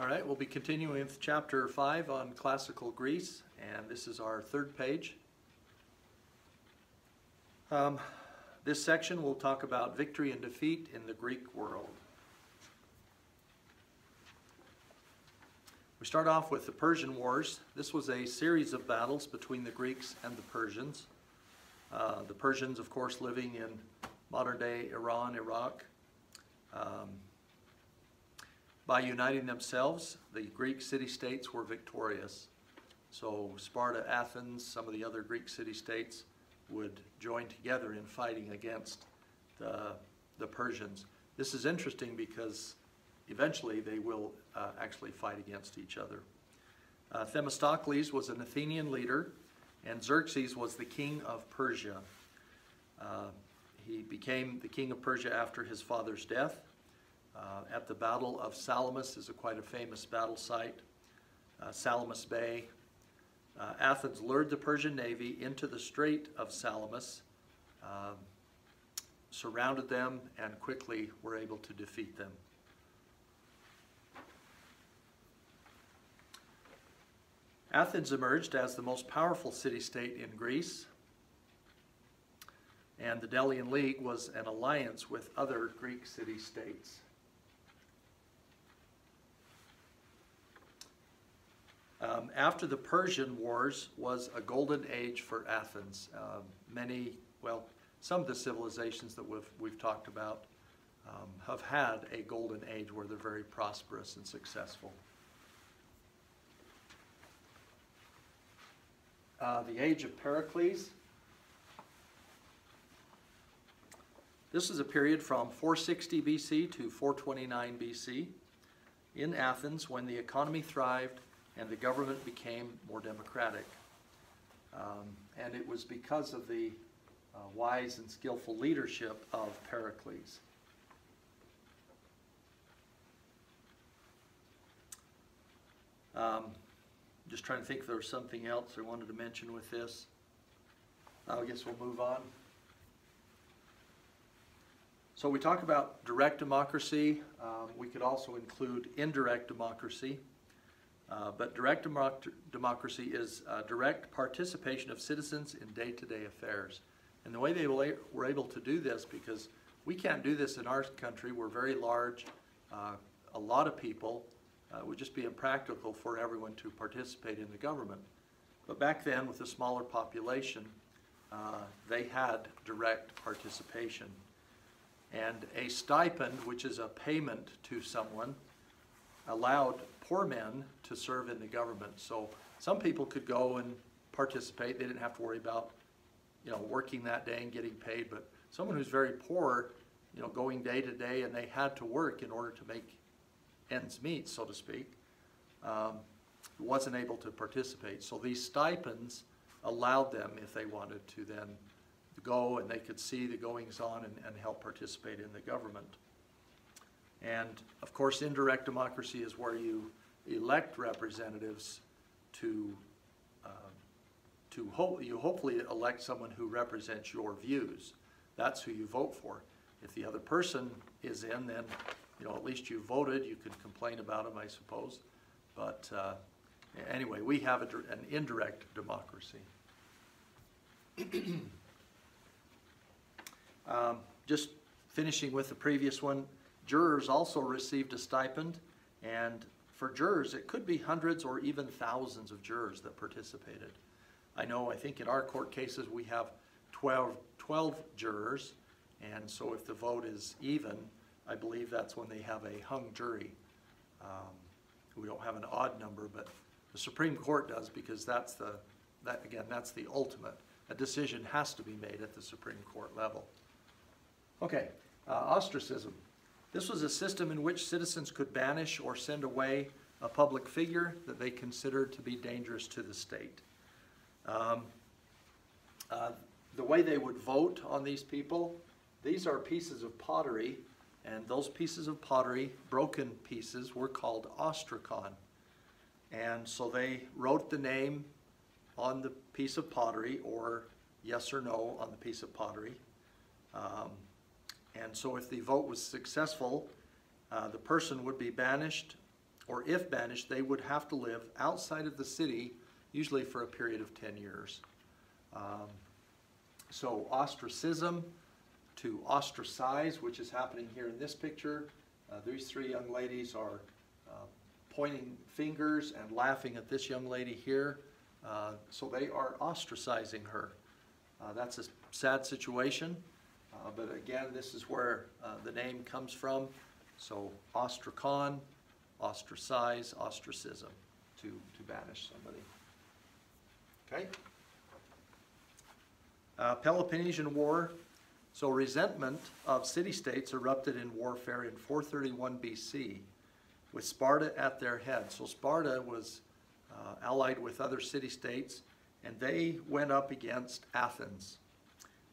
All right, we'll be continuing with chapter 5 on classical Greece, and this is our third page. This section will talk about victory and defeat in the Greek world. We start off with the Persian Wars. This was a series of battles between the Greeks and the Persians. The Persians, of course, living in modern-day Iran, Iraq. By uniting themselves, the Greek city-states were victorious. So Sparta, Athens, some of the other Greek city-states would join together in fighting against the Persians. This is interesting because eventually they will actually fight against each other. Themistocles was an Athenian leader, and Xerxes was the king of Persia. He became the king of Persia after his father's death. At the Battle of Salamis is quite a famous battle site, Salamis Bay. Athens lured the Persian navy into the Strait of Salamis, surrounded them, and quickly were able to defeat them. Athens emerged as the most powerful city-state in Greece, and the Delian League was an alliance with other Greek city-states. After the Persian Wars was a golden age for Athens. Some of the civilizations that we've talked about have had a golden age where they're very prosperous and successful. The age of Pericles. This is a period from 460 BC to 429 BC in Athens when the economy thrived and the government became more democratic. And it was because of the wise and skillful leadership of Pericles. Just trying to think if there was something else I wanted to mention with this. I guess we'll move on. So we talk about direct democracy. We could also include indirect democracy. But direct democracy is direct participation of citizens in day-to-day affairs. And the way they were able to do this, because we can't do this in our country, we're very large, a lot of people, it would just be impractical for everyone to participate in the government. But back then, with a smaller population, they had direct participation. And a stipend, which is a payment to someone, allowed poor men to serve in the government. So some people could go and participate. They didn't have to worry about, working that day and getting paid. But someone who's very poor, going day to day, and they had to work in order to make ends meet, so to speak, wasn't able to participate. So these stipends allowed them, if they wanted to, then go and they could see the goings-on and help participate in the government. And of course, indirect democracy is where you elect representatives to hopefully elect someone who represents your views. That's who you vote for. If the other person is in, then at least you voted. You could complain about them, I suppose. But anyway, we have an indirect democracy. Just finishing with the previous one, jurors also received a stipend, and for jurors, it could be hundreds or even thousands of jurors that participated. I think in our court cases we have 12 jurors, and so if the vote is even, I believe that's when they have a hung jury. We don't have an odd number, but the Supreme Court does, because that's the ultimate. A decision has to be made at the Supreme Court level. Okay, ostracism. This was a system in which citizens could banish or send away a public figure that they considered to be dangerous to the state. The way they would vote on these people, these are pieces of pottery, and those pieces of pottery, broken pieces, were called ostracon. And so they wrote the name on the piece of pottery, or yes or no on the piece of pottery. And so if the vote was successful, the person would be banished or if banished, they would have to live outside of the city, usually for a period of 10 years. So ostracism, to ostracize, which is happening here in this picture. These three young ladies are pointing fingers and laughing at this young lady here. So they are ostracizing her. That's a sad situation, but again, this is where the name comes from. So ostrakon, ostracize, ostracism, to banish somebody. Okay? Peloponnesian War. So resentment of city-states erupted in warfare in 431 BC, with Sparta at their head. So Sparta was allied with other city-states, and they went up against Athens,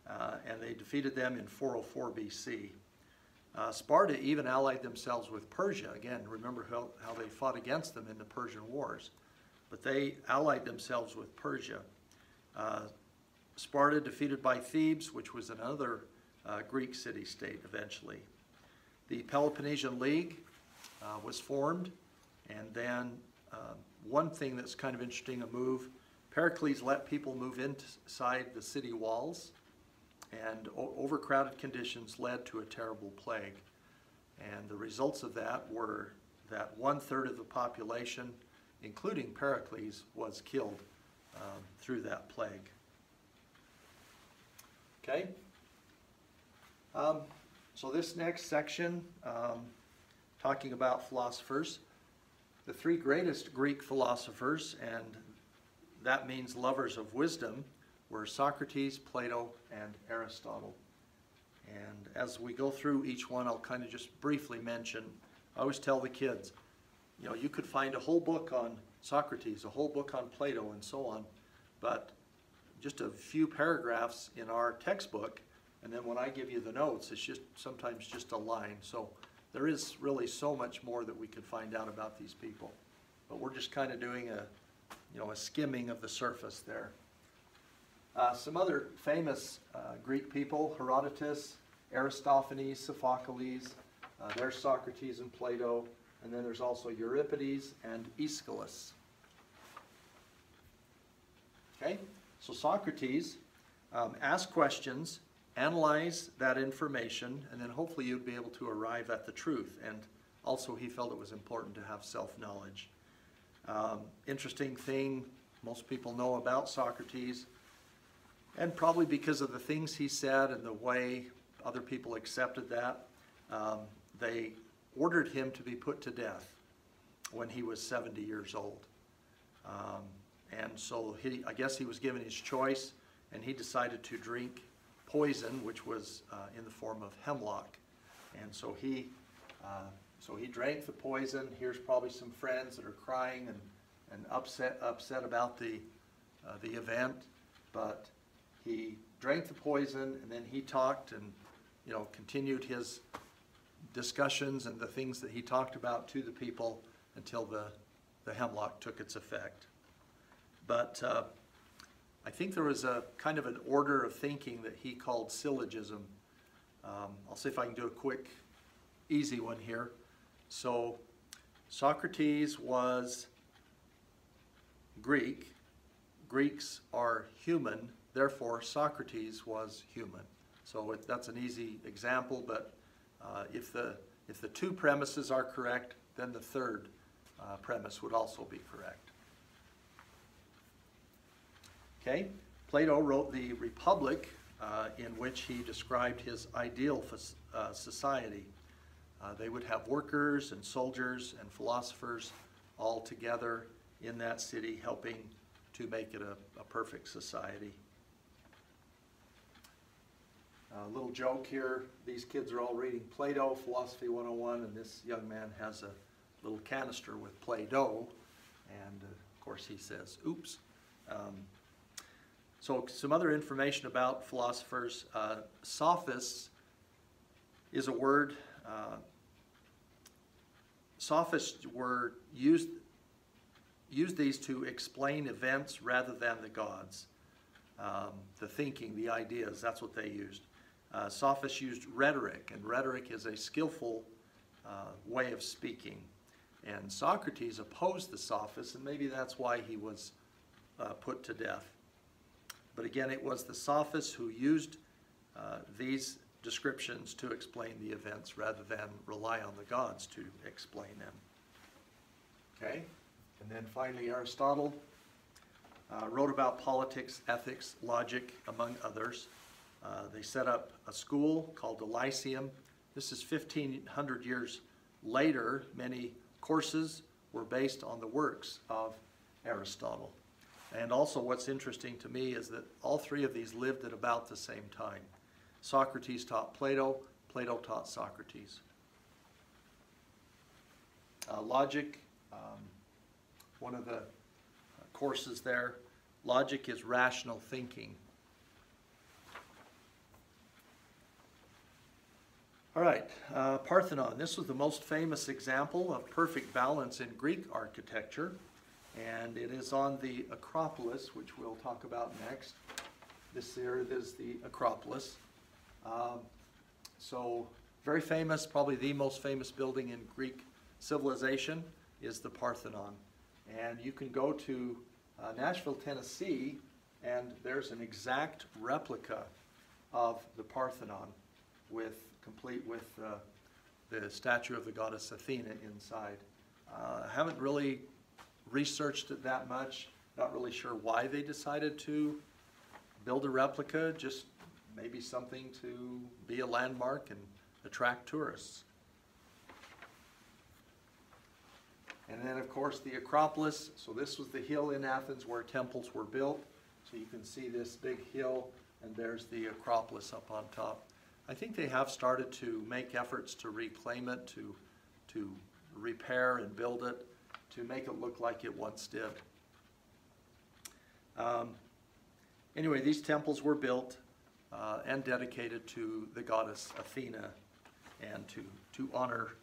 and they defeated them in 404 BC. Sparta even allied themselves with Persia. Again, remember how they fought against them in the Persian Wars. But they allied themselves with Persia. Sparta defeated by Thebes, which was another Greek city-state eventually. The Peloponnesian League was formed, and then one thing that's kind of interesting, a move, Pericles let people move inside the city walls, and overcrowded conditions led to a terrible plague. And the results of that were that 1/3 of the population, including Pericles, was killed through that plague. Okay? So this next section, talking about philosophers, the three greatest Greek philosophers, and that means lovers of wisdom, were Socrates, Plato, and Aristotle. And as we go through each one, I'll kind of just briefly mention. I always tell the kids, you know, you could find a whole book on Socrates, a whole book on Plato, and so on, but just a few paragraphs in our textbook, and then when I give you the notes, it's just sometimes just a line. So there is really so much more that we could find out about these people, but we're just kind of doing a skimming of the surface there. Some other famous Greek people: Herodotus, Aristophanes, Sophocles. There's Socrates and Plato, and then there's also Euripides and Aeschylus. Okay, so Socrates asked questions, analyze that information, and then hopefully you'd be able to arrive at the truth. And also he felt it was important to have self-knowledge. Interesting thing most people know about Socrates, and probably because of the things he said and the way other people accepted that, they ordered him to be put to death when he was 70 years old. And so I guess he was given his choice, and he decided to drink poison, which was in the form of hemlock. And so he drank the poison. Here's probably some friends that are crying and upset about the event, but he drank the poison, and then he talked and continued his discussions and the things that he talked about to the people until the hemlock took its effect. But I think there was a kind of an order of thinking that he called syllogism. I'll see if I can do a quick, easy one here. So Socrates was Greek. Greeks are human. Therefore, Socrates was human. So that's an easy example, but if the two premises are correct, then the third premise would also be correct. Okay, Plato wrote the Republic, in which he described his ideal society. They would have workers and soldiers and philosophers all together in that city, helping to make it a perfect society. A little joke here, these kids are all reading Plato, Philosophy 101, and this young man has a little canister with Play-Doh, and of course he says, oops. So some other information about philosophers. Sophists is a word. Sophists were used these to explain events rather than the gods. The thinking, the ideas, that's what they used. Sophists used rhetoric, and rhetoric is a skillful way of speaking. And Socrates opposed the sophists, and maybe that's why he was put to death. But again, it was the sophists who used these descriptions to explain the events rather than rely on the gods to explain them. Okay, and then finally Aristotle wrote about politics, ethics, logic, among others. They set up a school called the Lyceum. This is 1,500 years later. Many courses were based on the works of Aristotle. And also what's interesting to me is that all three of these lived at about the same time. Socrates taught Plato, Plato taught Socrates. Logic, one of the courses there, logic is rational thinking. All right, Parthenon. This was the most famous example of perfect balance in Greek architecture, and it is on the Acropolis, which we'll talk about next. This here is the Acropolis. So very famous, probably the most famous building in Greek civilization is the Parthenon. And you can go to Nashville, Tennessee, and there's an exact replica of the Parthenon complete with the statue of the goddess Athena inside. I haven't really researched it that much. Not really sure why they decided to build a replica, just maybe something to be a landmark and attract tourists. And then, of course, the Acropolis. So this was the hill in Athens where temples were built. So you can see this big hill, and there's the Acropolis up on top. I think they have started to make efforts to reclaim it, to repair and build it, to make it look like it once did. Anyway, these temples were built and dedicated to the goddess Athena and to honor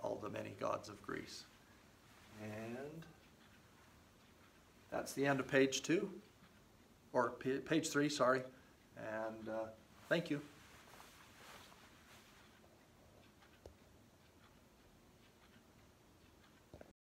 all the many gods of Greece. And that's the end of page 2, or page 3, sorry. And thank you.